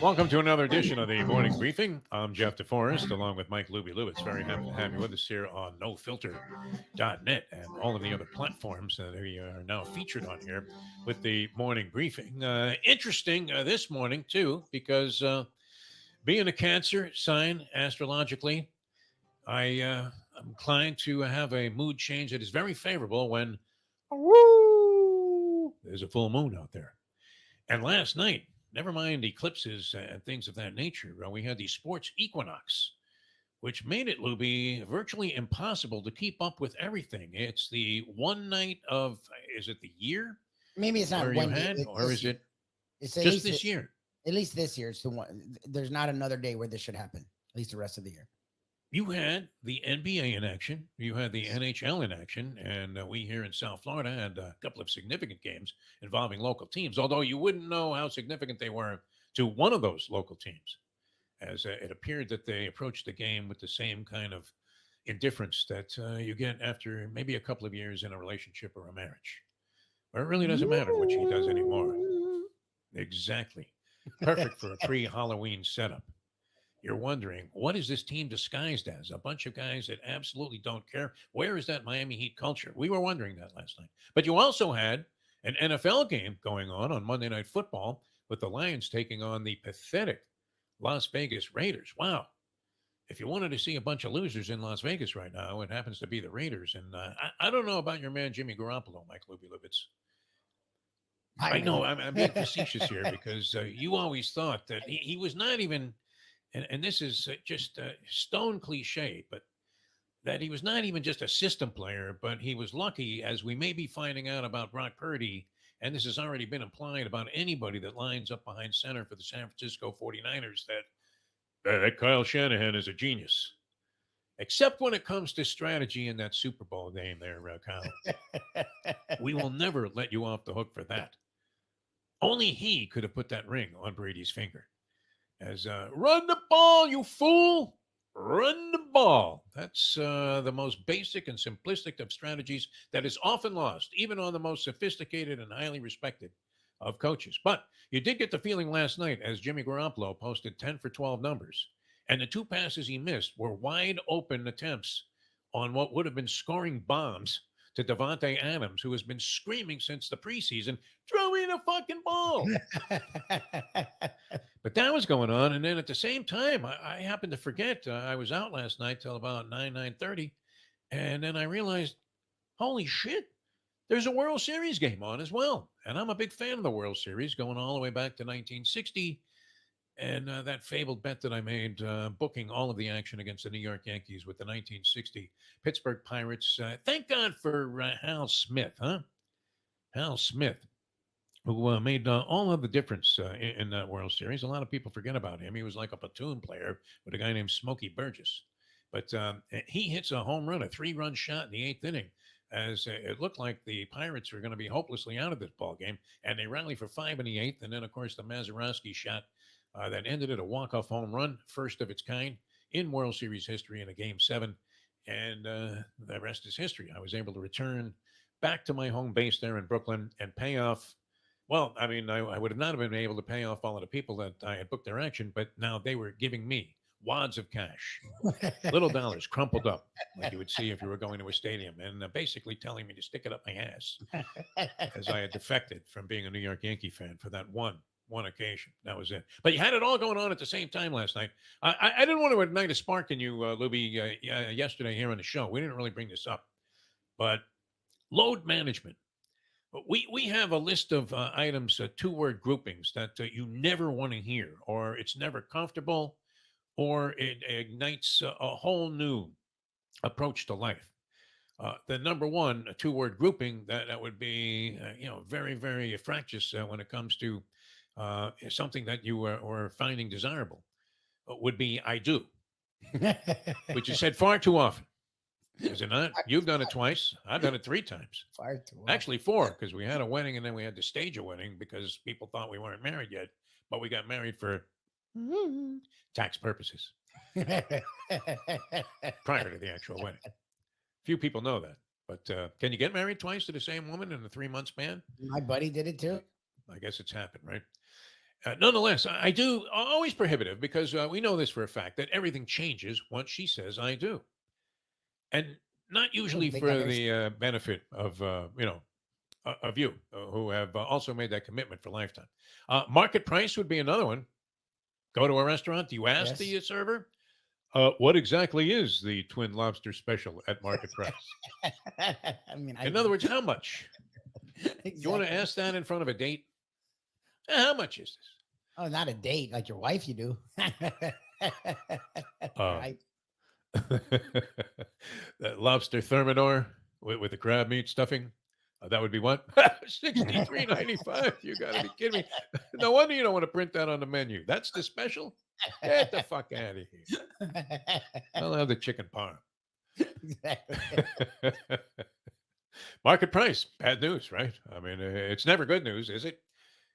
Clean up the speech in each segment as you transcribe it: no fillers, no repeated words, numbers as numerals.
Welcome to another edition of the Morning Briefing. I'm Jeff DeForest, along with Mike Lubie Lubitz. Very happy to have you with us here on NoFilter.net and all of the other platforms that we are now featured on here with the Morning Briefing. Interesting this morning, too, because being a Cancer sign astrologically, I'm inclined to have a mood change that is very favorable when there's a full moon out there. And last night, never mind eclipses and things of that nature, we had the sports equinox, which made it, Luby, virtually impossible to keep up with everything. It's the one night of, is it the year? Maybe it's not where one you day. had, or is it It's just this year? At least this year, it's the one. There's not another day where this should happen. At least the rest of the year. You had the NBA in action, you had the NHL in action, and we here in South Florida had a couple of significant games involving local teams, although you wouldn't know how significant they were to one of those local teams, as it appeared that they approached the game with the same kind of indifference that you get after maybe a couple of years in a relationship or a marriage, where it really doesn't matter what she does anymore. Exactly. Perfect for a pre-Halloween setup. You're wondering, what is this team disguised as? A bunch of guys that absolutely don't care. Where is that Miami Heat culture? We were wondering that last night. But you also had an NFL game going on Monday Night Football with the Lions taking on the pathetic Las Vegas Raiders. Wow. If you wanted to see a bunch of losers in Las Vegas right now, it happens to be the Raiders. And I don't know about your man, Jimmy Garoppolo, Mike Lubie Lubitz. I know I'm being facetious here because you always thought that he was not even... And this is just stone cliche, but that he was not even just a system player, but he was lucky, as we may be finding out about Brock Purdy, and this has already been implied about anybody that lines up behind center for the San Francisco 49ers, that Kyle Shanahan is a genius. Except when it comes to strategy in that Super Bowl game there, Kyle. We will never let you off the hook for that. Only he could have put that ring on Brady's finger. As run the ball, you fool! Run the ball. That's the most basic and simplistic of strategies that is often lost, even on the most sophisticated and highly respected of coaches. But you did get the feeling last night as Jimmy Garoppolo posted 10 for 12 numbers, and the two passes he missed were wide open attempts on what would have been scoring bombs to Devontae Adams, who has been screaming since the preseason, throw me the fucking ball. But that was going on. And then at the same time, I happened to forget. I was out last night till about 9:30. And then I realized, holy shit, there's a World Series game on as well. And I'm a big fan of the World Series, going all the way back to 1960. And that fabled bet that I made, booking all of the action against the New York Yankees with the 1960 Pittsburgh Pirates. Thank God for Hal Smith, huh? Hal Smith, who made all of the difference in that World Series. A lot of people forget about him. He was like a platoon player with a guy named Smokey Burgess. But he hits a home run, a 3-run shot in the 8th inning, as it looked like the Pirates were going to be hopelessly out of this ball game. And they rally for 5 in the 8th. And then, of course, the Mazeroski shot that ended it, a walk-off home run, first of its kind in World Series history in a Game 7. And the rest is history. I was able to return back to my home base there in Brooklyn and pay off. Well, I mean, I would have not have been able to pay off all of the people that I had booked their action, but now they were giving me wads of cash, little dollars crumpled up, like you would see if you were going to a stadium, and basically telling me to stick it up my ass, as I had defected from being a New York Yankee fan for that one occasion. That was it. But you had it all going on at the same time last night. I didn't want to ignite a spark in you, Lubie, yesterday here on the show. We didn't really bring this up, but load management. We have a list of items, 2-word groupings that you never want to hear, or it's never comfortable, or it ignites a whole new approach to life. The number one, a 2-word grouping that would be, very, very fractious when it comes to something that you are finding desirable, would be "I do," which is said far too often. Is it not? You've done it twice. I've done it 3 times. Actually 4, because we had a wedding and then we had to stage a wedding because people thought we weren't married yet, but we got married for tax purposes prior to the actual wedding. Few people know that. But can you get married twice to the same woman in a 3-month span? My buddy did it too. I guess it's happened, right? Nonetheless, I do always prohibitive because we know this for a fact that everything changes once she says I do, and not Look, usually they got for their the benefit of of you who have also made that commitment for lifetime. Market price would be another one. Go to a restaurant. Do you ask yes. the server, what exactly is the twin lobster special at market price? I mean, I In other words, how much? You want to exactly. ask that in front of a date? How much is this? Oh, not a date like your wife, you do. Uh, Right. that lobster thermidor with the crab meat stuffing. That would be what? 63.95. You got to be kidding me. No wonder you don't want to print that on the menu. That's the special? Get the fuck out of here. I'll have the chicken parm. Exactly. Market price. Bad news, right? I mean, it's never good news, is it?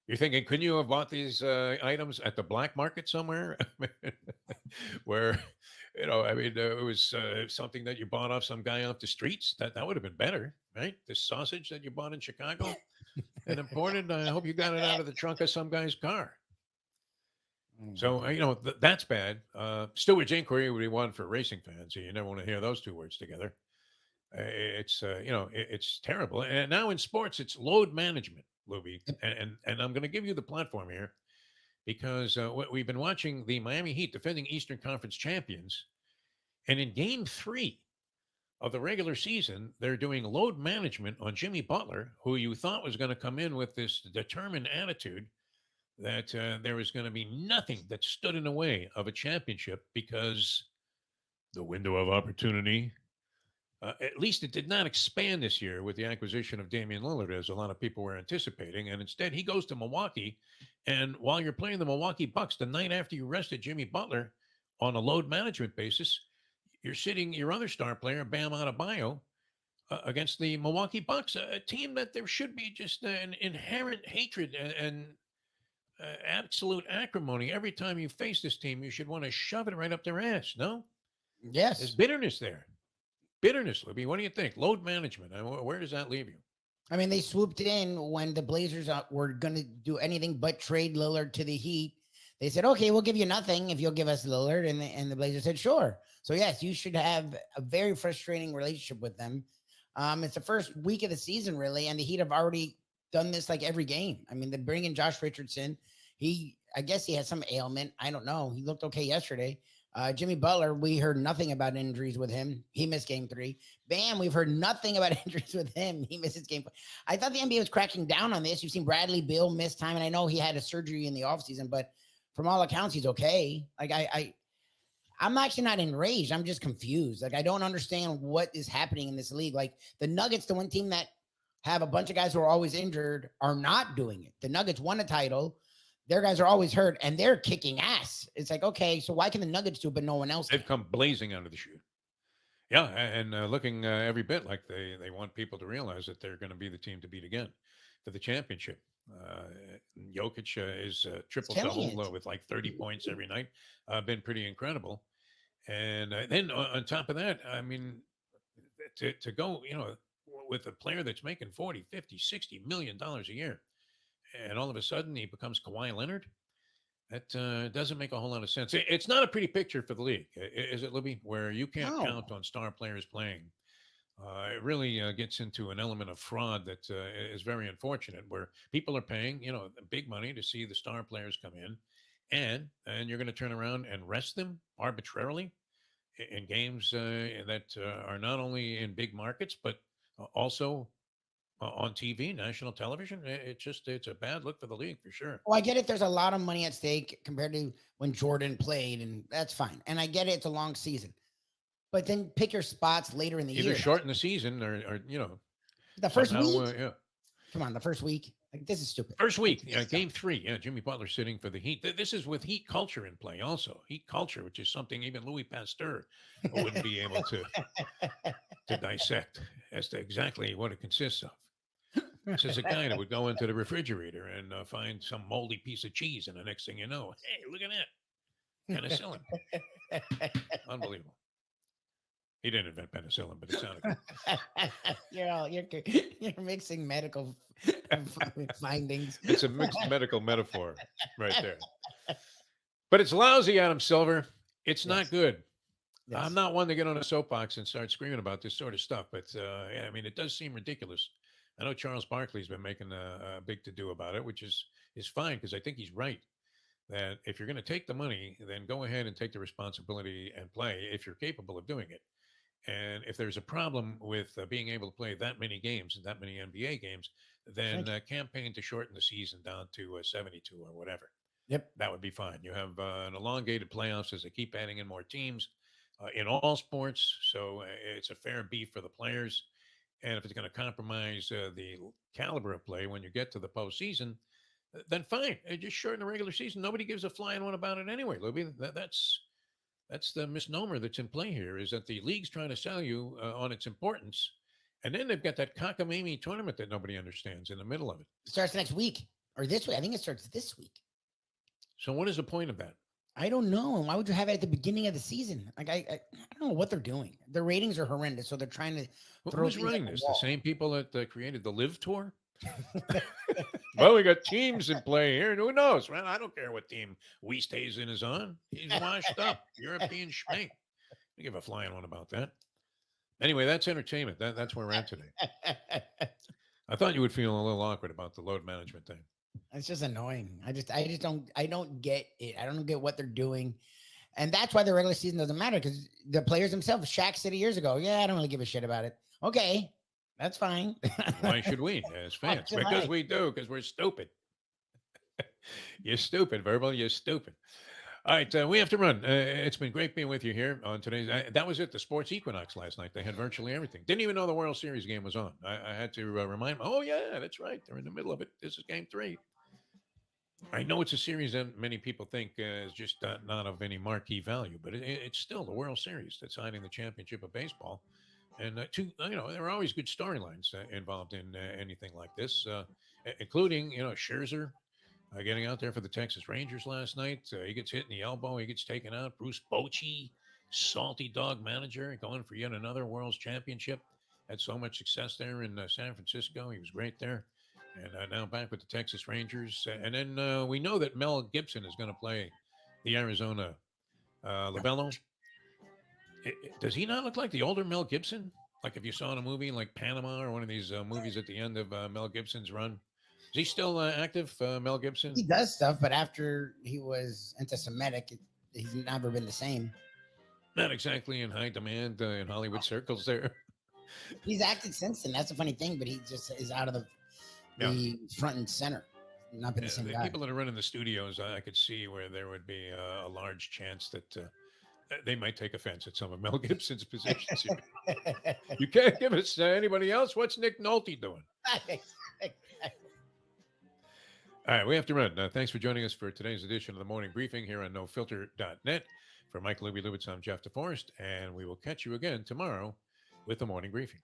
You're thinking, couldn't you have bought these items at the black market somewhere? Where, I mean, it was something that you bought off some guy off the streets. That would have been better, right? This sausage that you bought in Chicago and imported. I hope you got it out of the trunk of some guy's car. Oh my So, God. that's bad. Stewart's inquiry would be one for racing fans. So you never want to hear those two words together. It's it's terrible. And now in sports, it's load management, Luby, and I'm going to give you the platform here because we've been watching the Miami Heat defending Eastern Conference champions, and in Game 3 of the regular season, they're doing load management on Jimmy Butler, who you thought was going to come in with this determined attitude that there was going to be nothing that stood in the way of a championship because the window of opportunity. At least it did not expand this year with the acquisition of Damian Lillard, as a lot of people were anticipating. And instead, he goes to Milwaukee. And while you're playing the Milwaukee Bucks, the night after you rested Jimmy Butler on a load management basis, you're sitting your other star player, Bam Adebayo, against the Milwaukee Bucks, a team that there should be just an inherent hatred and absolute acrimony. Every time you face this team, you should want to shove it right up their ass. No, there's Yes. bitterness there. Bitterness, Libby. What do you think? Load management. Where does that leave you? I mean, they swooped in when the Blazers were going to do anything but trade Lillard to the Heat. They said, okay, we'll give you nothing if you'll give us Lillard. And the Blazers said, sure. So, yes, you should have a very frustrating relationship with them. It's the first week of the season, really. And the Heat have already done this like every game. I mean, they bring in Josh Richardson. I guess he has some ailment. I don't know. He looked okay yesterday. Jimmy Butler, we heard nothing about injuries with him. He missed game 3. Bam, we've heard nothing about injuries with him. He misses game 4. I thought the NBA was cracking down on this. You've seen Bradley Beal miss time, and I know he had a surgery in the offseason, but from all accounts, he's okay. Like I'm actually not enraged. I'm just confused. Like I don't understand what is happening in this league. Like the Nuggets, the one team that have a bunch of guys who are always injured, are not doing it. The Nuggets won a title. Their guys are always hurt, and they're kicking ass. It's like, okay, so why can the Nuggets do it, but no one else They've can? come blazing out of the chute. Yeah, and looking every bit like they want people to realize that they're going to be the team to beat again for the championship. Uh, Jokic is It's triple killing double it. with like 30 points every night. Been pretty incredible. And then on top of that, I mean, to go, with a player that's making 40, 50, 60 million dollars a year, and all of a sudden he becomes Kawhi Leonard. That doesn't make a whole lot of sense. It's not a pretty picture for the league, is it, Libby? Where you can't No. count on star players playing. It really gets into an element of fraud that is very unfortunate, where people are paying, big money to see the star players come in, and you're going to turn around and rest them arbitrarily in games that are not only in big markets but also on TV, national television. It's a bad look for the league for sure. Well, I get it. There's a lot of money at stake compared to when Jordan played, and that's fine. And I get it. It's a long season. But then pick your spots later in the Either year. shorten the season or The first somehow, week? yeah. Come on, the first week. Like this is stupid. First Like, week, yeah, game 3, yeah, Jimmy Butler sitting for the Heat. This is with Heat culture in play, also Heat culture, which is something even Louis Pasteur wouldn't be able to dissect as to exactly what it consists of. This is a guy that would go into the refrigerator and find some moldy piece of cheese, and the next thing you know, hey, look at that, penicillin, unbelievable. He didn't invent penicillin, but it sounded good. You're mixing medical findings. It's a mixed medical metaphor right there. But it's lousy, Adam Silver. It's not Yes. good. I'm Yes. not one to get on a soapbox and start screaming about this sort of stuff, but yeah, I mean, it does seem ridiculous. I know Charles Barkley's been making a big to do about it, which is fine because I think he's right that if you're going to take the money, then go ahead and take the responsibility and play if you're capable of doing it. And if there's a problem with being able to play that many games and that many NBA games, then Right. campaign to shorten the season down to 72 or whatever. Yep. That would be fine. You have an elongated playoffs as they keep adding in more teams in all sports. So it's a fair beat for the players. And if it's going to compromise the caliber of play when you get to the postseason, then fine. Just shorten the regular season. Nobody gives a flying one about it anyway, Lubie. That's the misnomer that's in play here is that the league's trying to sell you on its importance. And then they've got that cockamamie tournament that nobody understands in the middle of it. It starts next week or this week. I think it starts this week. So what is the point of that? I don't know. Why would you have it at the beginning of the season? Like I don't know what they're doing. The ratings are horrendous, so they're trying to throw Who's things at running the this? The wall. same people that created the Live Tour? Well, we got teams in play here. Who knows, man? I don't care what team we stays in is on. He's washed up. European schmank. I give a flying one about that. Anyway, that's entertainment. That's where we're at today. I thought you would feel a little awkward about the load management thing. It's just annoying. I don't get it. I don't get what they're doing. And that's why the regular season doesn't matter because the players themselves, Shaq said years ago, yeah, I don't really give a shit about it. Okay, that's fine. Why should we as fans? should Because I? we do, because we're stupid. You're stupid, Verbal. You're stupid. All right, we have to run. It's been great being with you here on today's. That was it, the Sports Equinox last night. They had virtually everything. Didn't even know the World Series game was on. I had to remind them, oh, yeah, that's right. They're in the middle of it. This is game 3. I know it's a series that many people think is just not of any marquee value, but it's still the World Series that's hiding the championship of baseball. And there are always good storylines involved in anything like this, including Scherzer getting out there for the Texas Rangers last night. He gets hit in the elbow. He gets taken out. Bruce Bochy, salty dog manager, going for yet another World's Championship. Had so much success there in San Francisco. He was great there. And now back with the Texas Rangers. And then we know that Mel Gibson is going to play the Arizona Labello. Does he not look like the older Mel Gibson? Like if you saw in a movie like Panama or one of these movies at the end of Mel Gibson's run. Is he still active, Mel Gibson? He does stuff, but after he was anti-Semitic, he's never been the same. Not exactly in high demand in Hollywood circles there. He's acted since then. That's a funny thing, but he just is out of the front and center. Not been the same guy. People that are running the studios, I could see where there would be a large chance that they might take offense at some of Mel Gibson's positions here. You can't give us anybody else. What's Nick Nolte doing? All right, we have to run. Thanks for joining us for today's edition of the Morning Briefing here on NoFilter.net. For Mike Lubie Lubitz, I'm Jeff DeForest, and we will catch you again tomorrow with the Morning Briefing.